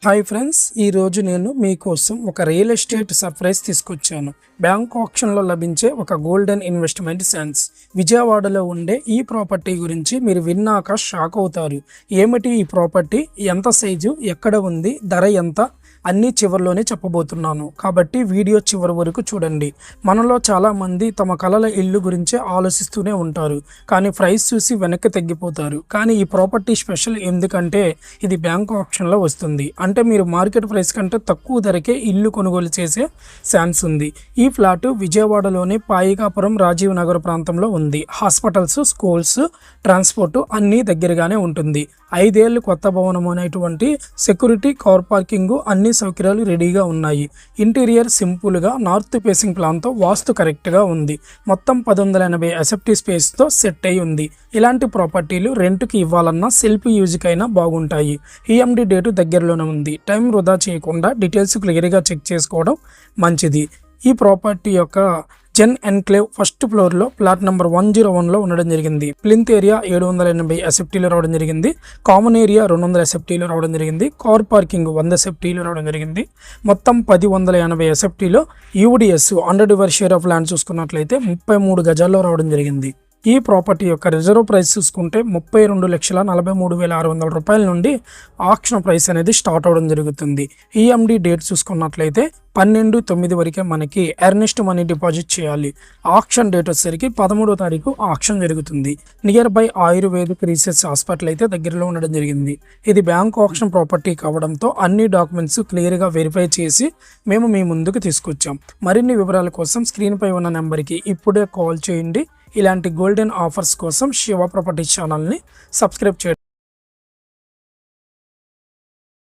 Hi friends, ఈరోజు నేను మీకోసం ఒక రియల్ ఎస్టేట్ సర్ప్రైజ్ తీసుకొచ్చాను. బ్యాంక్ ఆప్షన్లో లభించే ఒక గోల్డెన్ ఇన్వెస్ట్మెంట్ ఛాన్స్. విజయవాడలో ఉండే ఈ ప్రాపర్టీ గురించి మీరు విన్నాక షాక్ అవుతారు. ఏమిటి ఈ ప్రాపర్టీ, ఎంత సైజు, ఎక్కడ ఉంది, ధర ఎంత, అన్నీ చివరిలోనే చెప్పబోతున్నాను. కాబట్టి వీడియో చివరి వరకు చూడండి. మనలో చాలామంది తమ కలల ఇల్లు గురించే ఆలోచిస్తూనే ఉంటారు, కానీ ప్రైస్ చూసి వెనక్కి తగ్గిపోతారు. కానీ ఈ ప్రాపర్టీ స్పెషల్ ఎందుకంటే ఇది బ్యాంక్ ఆప్షన్లో వస్తుంది. అంటే మీరు మార్కెట్ ప్రైస్ కంటే తక్కువ ధరకే ఇల్లు కొనుగోలు చేసే ఛాన్స్ ఉంది. ఈ ఫ్లాట్ విజయవాడలోని పాయికాపురం రాజీవ్ నగర్ ప్రాంతంలో ఉంది. హాస్పిటల్స్, స్కూల్స్, ట్రాన్స్పోర్ట్ అన్నీ దగ్గరగానే ఉంటుంది. 5 ఏళ్ళు కొత్త భవనం అనేటువంటి సెక్యూరిటీ, కార్ పార్కింగ్ అన్ని సౌకర్యాలు రెడీగా ఉన్నాయి. ఇంటీరియర్ సింపుల్గా నార్త్ ఫేసింగ్ ప్లాన్తో వాస్తు కరెక్ట్గా ఉంది. మొత్తం 1180 ఎస్ఎఫ్టీ స్పేస్తో సెట్ అయి ఉంది. ఇలాంటి ప్రాపర్టీలు రెంట్కి ఇవ్వాలన్నా సెల్ఫ్ యూజ్కైనా బాగుంటాయి. ఈఎండి డేటు దగ్గరలోనే ఉంది. టైం వృధా చేయకుండా డీటెయిల్స్ క్లియర్గా చెక్ చేసుకోవడం మంచిది. ఈ ప్రాపర్టీ యొక్క జెన్ ఎన్క్లేవ్ ఫస్ట్ ఫ్లోర్లో ప్లాట్ నెంబర్ 101లో ఉండడం జరిగింది. ప్లింత్ ఏరియా 780 ఎస్ఎఫ్టీలో రావడం జరిగింది. కామన్ ఏరియా 200 ఎస్ఎఫ్టీలో రావడం జరిగింది. కార్ పార్కింగ్ 100 ఎస్ఎఫ్టీలో రావడం జరిగింది. మొత్తం 1080 ఎస్ఎఫ్టీలో యూడిఎస్ 100 షేర్ ఆఫ్ ల్యాండ్ చూసుకున్నట్లయితే 33 గజాల్లో రావడం జరిగింది. ఈ ప్రాపర్టీ యొక్క రిజర్వ్ ప్రైస్ చూసుకుంటే 32,43,600 రూపాయల నుండి ఆక్షన్ ప్రైస్ అనేది స్టార్ట్ అవడం జరుగుతుంది. ఈఎండి డేట్ చూసుకున్నట్లయితే 12/9 వరకే మనకి ఎర్నెస్ట్ మనీ డిపాజిట్ చేయాలి. ఆక్షన్ డేట్ వచ్చేసరికి 13వ తారీఖు ఆక్షన్ జరుగుతుంది. Near by ayurvedic research hospital అయితే దగ్గరలో ఉండడం జరిగింది. ఇది బ్యాంక్ ఆక్షన్ ప్రాపర్టీ కావడంతో అన్ని డాక్యుమెంట్స్ క్లియర్గా వెరిఫై చేసి మేము మీ ముందుకు తీసుకొచ్చాం. మరిన్ని వివరాల కోసం స్క్రీన్పై ఉన్న నెంబర్కి ఇప్పుడే కాల్ చేయండి. ఇలాంటి గోల్డెన్ ఆఫర్స్ కోసం శివ ప్రాపర్టీ ఛానల్ని సబ్స్క్రైబ్ చేయండి.